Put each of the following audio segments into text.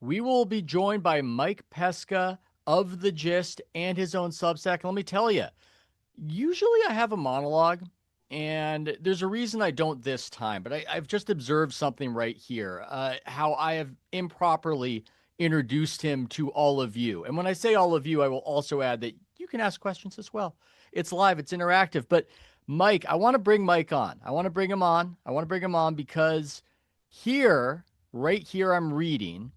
We will be joined by Mike Pesca of The Gist and his own Substack. And let me tell you, usually I have a monologue, and there's a reason I don't this time, but I've just observed something right here, how I have improperly introduced him to all of you. And when I say all of you, I will also add that you can ask questions as well. It's live, it's interactive. But Mike, I want to bring Mike on. I want to bring him on because right here, I'm reading.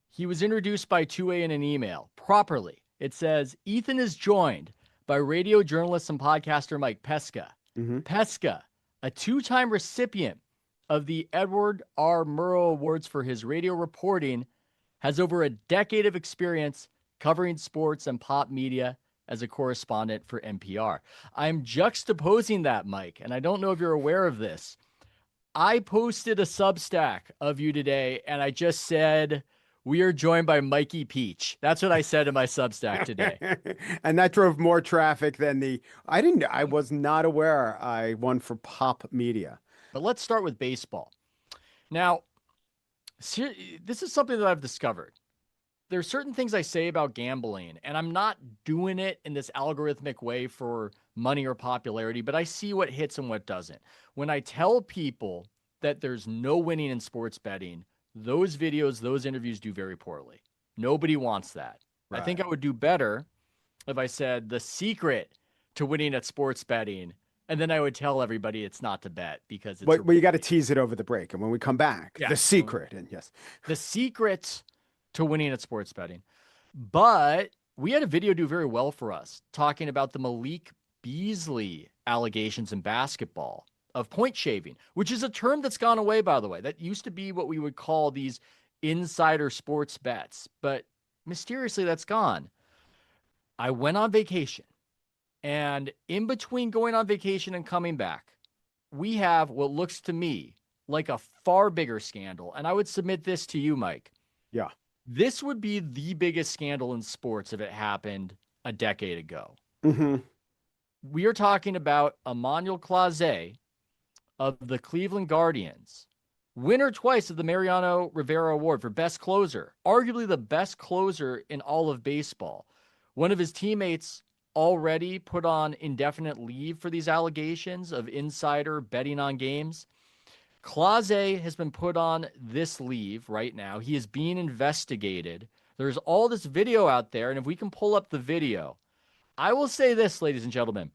He was introduced by 2A in an email properly. It says, Ethan is joined by radio journalist and podcaster Mike Pesca. Mm-hmm. Pesca, a two-time recipient of the Edward R. Murrow Awards for his radio reporting, has over a decade of experience covering sports and pop media as a correspondent for NPR. I'm juxtaposing that, Mike, and I don't know if you're aware of this. I posted a Substack of you today, and I just said, we are joined by Mikey Peach. That's what I said in my Substack today. And that drove more traffic than I was not aware I won for pop media. But let's start with baseball. Now, this is something that I've discovered. There are certain things I say about gambling, and I'm not doing it in this algorithmic way for money or popularity, but I see what hits and what doesn't. When I tell people that there's no winning in sports betting, those videos, those interviews do very poorly. Nobody wants that. Right. I think I would do better if I said the secret to winning at sports betting, and then I would tell everybody it's not to bet because it's well, you got to tease it over the break. And when we come back, the secret, and yes, the secret to winning at sports betting. But we had a video do very well for us talking about the Malik Beasley allegations in basketball of point shaving, which is a term that's gone away, by the way. That used to be what we would call these insider sports bets, but mysteriously that's gone. I went on vacation, and in between going on vacation and coming back, we have what looks to me like a far bigger scandal. And I would submit this to you, Mike. Yeah. This would be the biggest scandal in sports if it happened a decade ago. Mm-hmm. We are talking about Emmanuel Clase of the Cleveland Guardians, winner twice of the Mariano Rivera Award for best closer, arguably the best closer in all of baseball. One of his teammates already put on indefinite leave for these allegations of insider betting on games. Clase has been put on this leave right now. He is being investigated. There's all this video out there, and if we can pull up the video, I will say this, ladies and gentlemen.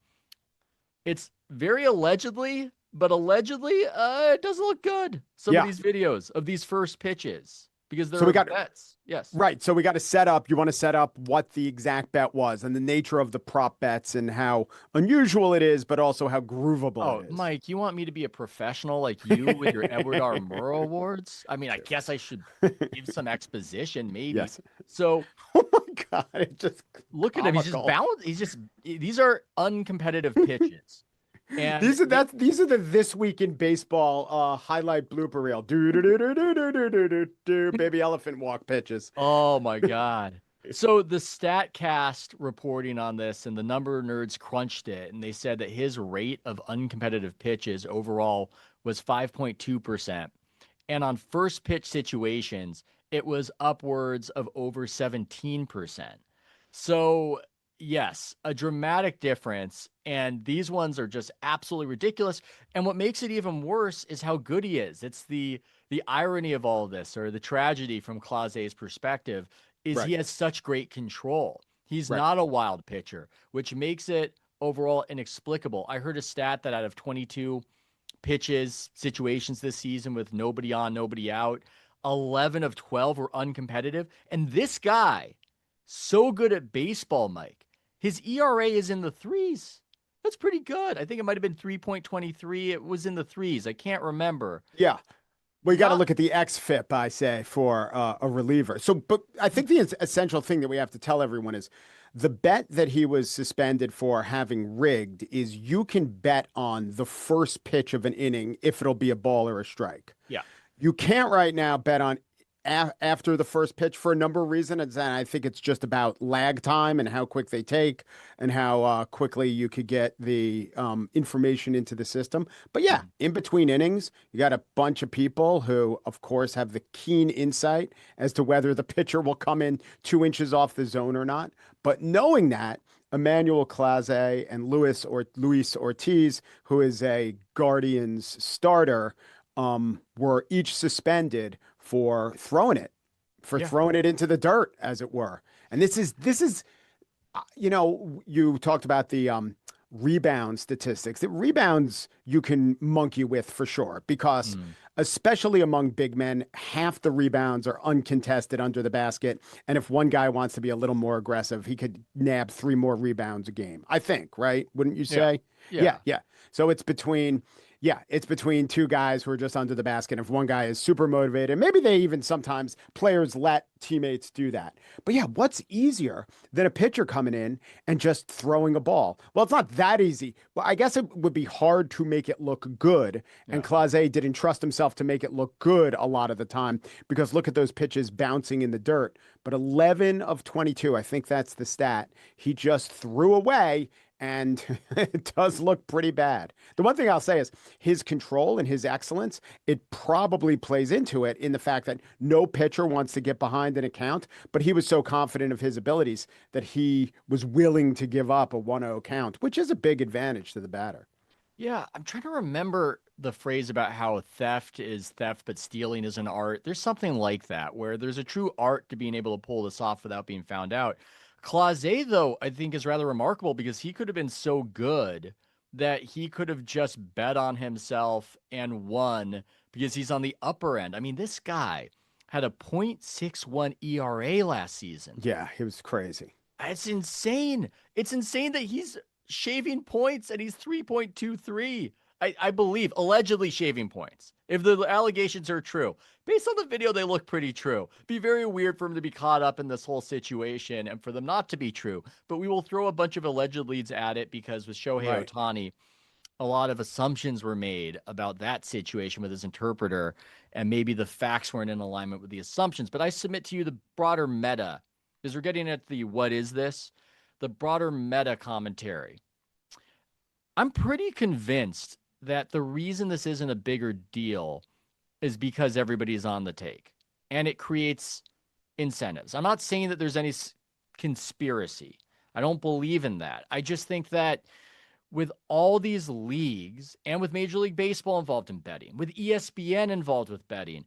It's very allegedly, but allegedly, it doesn't look good. Some of these videos of these first pitches, because there are bets. Yes. Right. So we got to set up, you want to set up what the exact bet was and the nature of the prop bets and how unusual it is, but also how groovable it is. Mike, you want me to be a professional like you with your Edward R. Murrow Awards? I mean, I guess I should give some exposition, maybe. Yes. So, oh my God, it just look at him. He's just balanced. These are uncompetitive pitches. And these are the This Week in Baseball highlight blooper reel. Do baby elephant walk pitches. Oh my God. So the StatCast reporting on this, and the number nerds crunched it, and they said that his rate of uncompetitive pitches overall was 5.2%. And on first pitch situations, it was upwards of over 17%. So yes, a dramatic difference. And these ones are just absolutely ridiculous. And what makes it even worse is how good he is. It's the irony of all of this, or the tragedy from Clase's perspective, is he has such great control. He's not a wild pitcher, which makes it overall inexplicable. I heard a stat that out of 22 pitches situations this season with nobody on, nobody out, 11 of 12 were uncompetitive. And this guy, so good at baseball, Mike, his ERA is in the threes. That's pretty good. I think it might have been 3.23. It was in the threes. I can't remember. Yeah. Well, you got to look at the XFIP, I say, for a reliever. So, but I think the essential thing that we have to tell everyone is the bet that he was suspended for having rigged is you can bet on the first pitch of an inning if it'll be a ball or a strike. Yeah. You can't right now bet on after the first pitch for a number of reasons. And I think it's just about lag time and how quick they take and how quickly you could get the information into the system. But yeah, Mhm. in between innings, you got a bunch of people who, of course, have the keen insight as to whether the pitcher will come in 2 inches off the zone or not. But knowing that, Emmanuel Clase and Luis Ortiz, who is a Guardians starter, were each suspended for Yeah. throwing it into the dirt, as it were. And this is you talked about the rebound statistics. The rebounds you can monkey with for sure, because Mm. especially among big men, half the rebounds are uncontested under the basket. And if one guy wants to be a little more aggressive, he could nab 3 more rebounds a game, I think, right? Wouldn't you Yeah. say? Yeah, Yeah. yeah. So it's between two guys who are just under the basket. If one guy is super motivated, maybe they even sometimes players let teammates do that. But yeah, what's easier than a pitcher coming in and just throwing a ball? Well, it's not that easy. Well, I guess it would be hard to make it look good. And Yeah. Clase didn't trust himself to make it look good a lot of the time, because look at those pitches bouncing in the dirt. But 11 of 22, I think that's the stat, he just threw away, and it does look pretty bad. The one thing I'll say is his control and his excellence, it probably plays into it in the fact that no pitcher wants to get behind an account, but he was so confident of his abilities that he was willing to give up a 1-0 count, which is a big advantage to the batter. Yeah, I'm trying to remember the phrase about how theft is theft, but stealing is an art. There's something like that, where there's a true art to being able to pull this off without being found out. Clase, though, I think is rather remarkable because he could have been so good that he could have just bet on himself and won because he's on the upper end. I mean, this guy had a .61 ERA last season. Yeah, it was crazy. It's insane. It's insane that he's shaving points and he's 3.23. I believe, allegedly shaving points. If the allegations are true, based on the video, they look pretty true. Be very weird for him to be caught up in this whole situation and for them not to be true. But we will throw a bunch of alleged leads at it because with Shohei Right. Ohtani, a lot of assumptions were made about that situation with his interpreter, and maybe the facts weren't in alignment with the assumptions. But I submit to you the broader meta, because we're getting at the what is this, the broader meta commentary. I'm pretty convinced that the reason this isn't a bigger deal is because everybody's on the take and it creates incentives. I'm not saying that there's any conspiracy. I don't believe in that. I just think that with all these leagues and with Major League Baseball involved in betting, with ESPN involved with betting,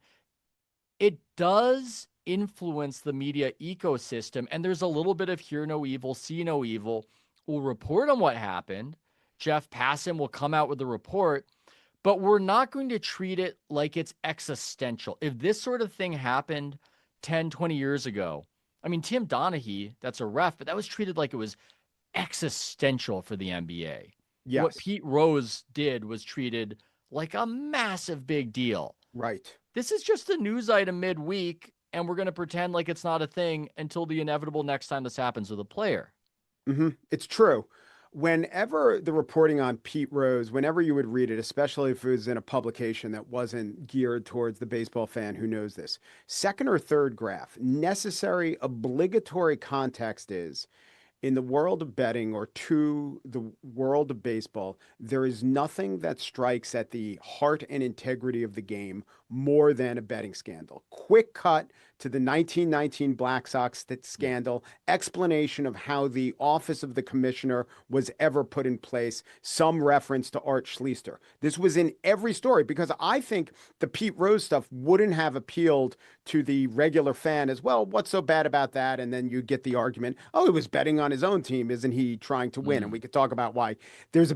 it does influence the media ecosystem. And there's a little bit of hear no evil, see no evil. We'll report on what happened. Jeff Passan will come out with the report, but we're not going to treat it like it's existential. If this sort of thing happened 10, 20 years ago, I mean, Tim Donaghy, that's a ref, but that was treated like it was existential for the NBA. What Yes. Pete Rose did was treated like a massive big deal. Right. This is just a news item midweek, and we're going to pretend like it's not a thing until the inevitable next time this happens with a player. It's true. Whenever the reporting on Pete Rose, whenever you would read it, especially if it was in a publication that wasn't geared towards the baseball fan who knows this, second or third graph, necessary, obligatory context is in the world of betting or to the world of baseball, there is nothing that strikes at the heart and integrity of the game more than a betting scandal. Quick cut to the 1919 Black Sox Yeah. scandal, explanation of how the office of the commissioner was ever put in place, some reference to Art Schlichter. This was in every story because I think the Pete Rose stuff wouldn't have appealed to the regular fan as well. What's so bad about that? And then you get the argument, oh, he was betting on his own team. Isn't he trying to win? And we Mm, could talk about why that's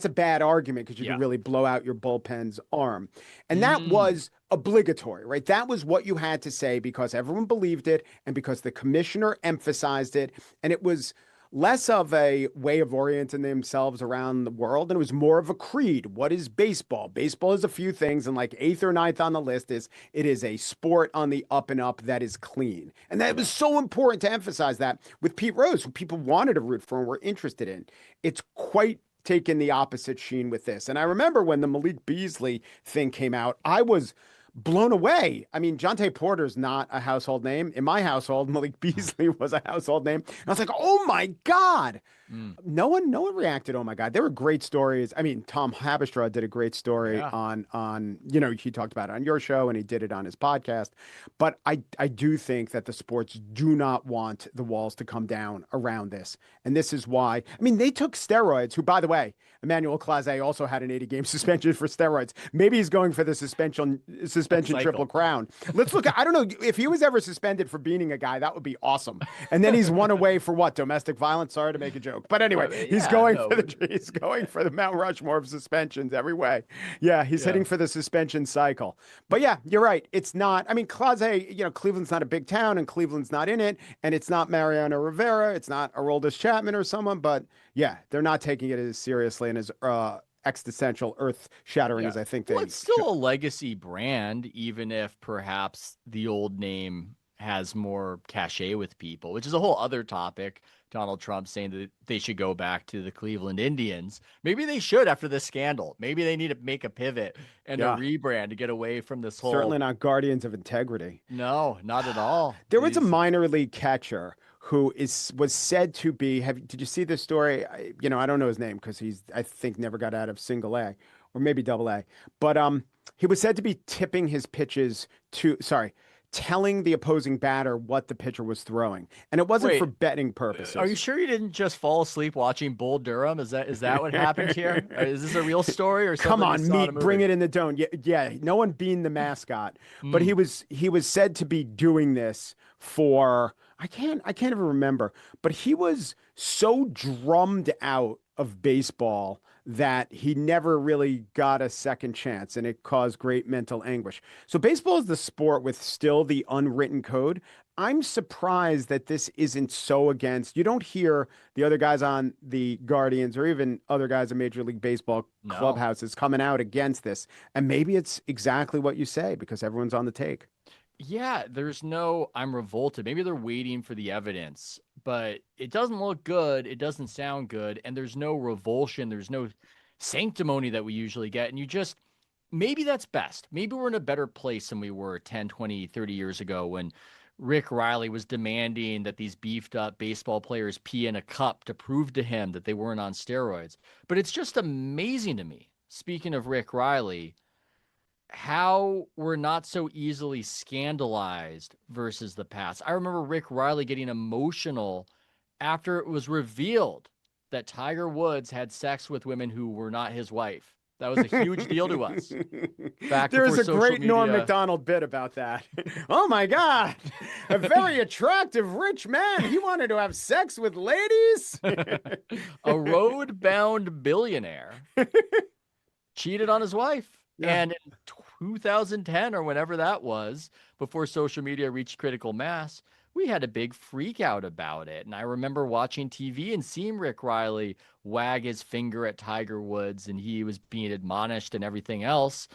a bad argument because you yeah. can really blow out your bullpen's arm. And that Mm, was obligatory, right? That was what you had to say because everyone believed it and because the commissioner emphasized it. And it was less of a way of orienting themselves around the world, and it was more of a creed. What is baseball? Baseball is a few things, and like eighth or ninth on the list is it is a sport on the up and up that is clean. And that was yeah. so important to emphasize that with Pete Rose, who people wanted to root for and were interested in. It's quite taken the opposite sheen with this. And I remember when the Malik Beasley thing came out, I was blown away. I mean, Jonte Porter's not a household name. In my household, Malik Beasley was a household name. And I was like, oh my God. Mm, No one reacted. Oh my God. There were great stories. I mean, Tom Haberstra did a great story yeah. on, he talked about it on your show and he did it on his podcast. But I do think that the sports do not want the walls to come down around this. And this is why, I mean, they took steroids, who, by the way, Emmanuel Clase also had an 80-game suspension for steroids. Maybe he's going for the suspension triple Cycle. crown. Let's look at, I don't know if he was ever suspended for beating a guy, that would be awesome. And then he's one away for what? Domestic violence? Sorry to make a joke. But anyway, Yeah, no. he's going for the Mount Rushmore of suspensions every way. Yeah, he's Yeah. hitting for the suspension cycle. But yeah, you're right. It's not, I mean, Clase, Cleveland's not a big town and Cleveland's not in it. And it's not Mariano Rivera. It's not Aroldis Chapman or someone. But yeah, they're not taking it as seriously and as existential, earth shattering Yeah. as I think Well, they it's still a legacy brand, even if perhaps the old name has more cachet with people, which is a whole other topic. Donald Trump saying that they should go back to the Cleveland Indians. Maybe they should after this scandal. Maybe they need to make a pivot and a Yeah, rebrand to get away from this certainly whole. not guardians of integrity. No, not at all. There was a These. minor league catcher who was said to be. Did you see this story? I don't know his name because he's, I think, never got out of single A or maybe double A. But he was said to be tipping his pitches telling the opposing batter what the pitcher was throwing, and it wasn't for Wait, betting are you purposes. sure you didn't just fall asleep watching Bull Durham? Is that what happened here? Is this a real story or Come something you on, saw in a meat, bring movie? it in the dome. Yeah, yeah. No one being the mascot, but Hmm. he was said to be doing this for I can't even remember, but he was so drummed out of baseball that he never really got a second chance and it caused great mental anguish. So baseball is the sport with still the unwritten code. I'm surprised that this isn't so against. You don't hear the other guys on the Guardians or even other guys in Major League Baseball No. clubhouses coming out against this. And maybe it's exactly what you say because everyone's on the take. Yeah, there's no, I'm revolted. Maybe they're waiting for the evidence, but it doesn't look good. It doesn't sound good. And there's no revulsion. There's no sanctimony that we usually get. And maybe that's best. Maybe we're in a better place than we were 10, 20, 30 years ago when Rick Riley was demanding that these beefed up baseball players pee in a cup to prove to him that they weren't on steroids. But it's just amazing to me, speaking of Rick Riley, how we're not so easily scandalized versus the past. I remember Rick Riley getting emotional after it was revealed that Tiger Woods had sex with women who were not his wife. That was a huge deal to us back There's before a social great Norm media. Macdonald bit about that. Oh my God, a very attractive rich man. He wanted to have sex with ladies. A road bound billionaire cheated on his wife. Yeah. And in 2010 or whenever that was, before social media reached critical mass, we had a big freak out about it. And I remember watching TV and seeing Rick Riley wag his finger at Tiger Woods and he was being admonished and everything else.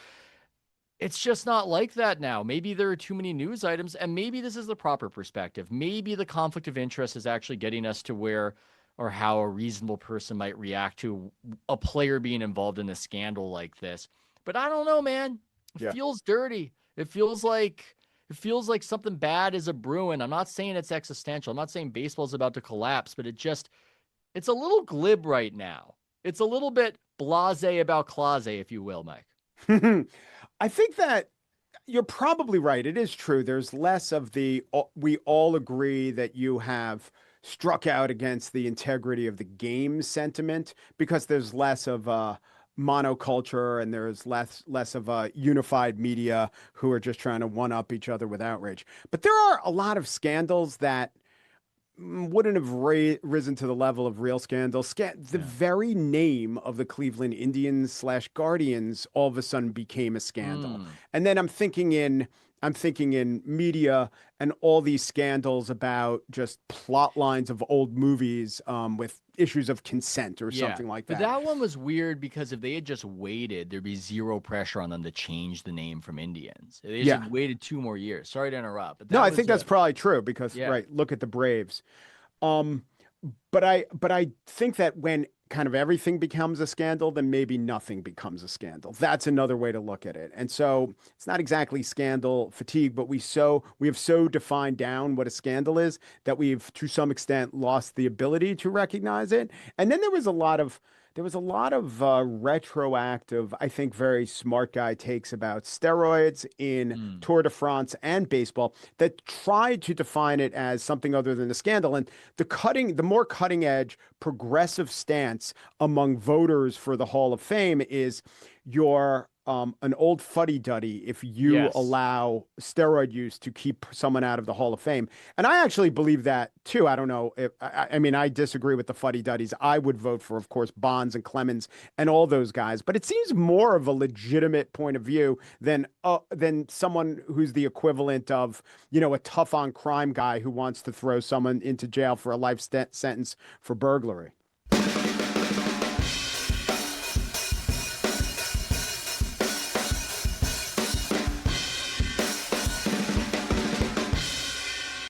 It's just not like that now. Maybe there are too many news items, and maybe this is the proper perspective. Maybe the conflict of interest is actually getting us to where or how a reasonable person might react to a player being involved in a scandal like this. But I don't know, man. It Yeah. feels dirty. It feels like something bad is a brewing. I'm not saying it's existential. I'm not saying baseball's about to collapse, but it's a little glib right now. It's a little bit blasé about Clase, if you will, Mike. I think that you're probably right. It is true. There's less of we all agree that you have struck out against the integrity of the game sentiment because there's less of monoculture and there's less of a unified media who are just trying to one up each other with outrage. But there are a lot of scandals that wouldn't have risen to the level of real scandals. The Yeah. very name of the Cleveland Indians slash Guardians all of a sudden became a scandal. Mm, And then I'm thinking in media and all these scandals about just plot lines of old movies with issues of consent or yeah. something like But that. that one was weird because if they had just waited, there'd be zero pressure on them to change the name from Indians. They just Yeah. had waited 2 more years. Sorry to interrupt, but No, that I was think that's probably true because yeah. right, look at the Braves. Um, but I think that when kind of everything becomes a scandal, then maybe nothing becomes a scandal. That's another way to look at it. And so it's not exactly scandal fatigue, but we have so defined down what a scandal is that we've to some extent lost the ability to recognize it. And then there was a lot of retroactive, I think, very smart guy takes about steroids in Mm. Tour de France and baseball that tried to define it as something other than a scandal. And the more cutting edge, progressive stance among voters for the Hall of Fame is your an old fuddy-duddy if you Yes. allow steroid use to keep someone out of the Hall of Fame. And I actually believe that too. I don't know if I mean I disagree with the fuddy-duddies. I would vote for, of course, Bonds and Clemens and all those guys, but it seems more of a legitimate point of view than someone who's the equivalent of, a tough on crime guy who wants to throw someone into jail for a life sentence for burglary.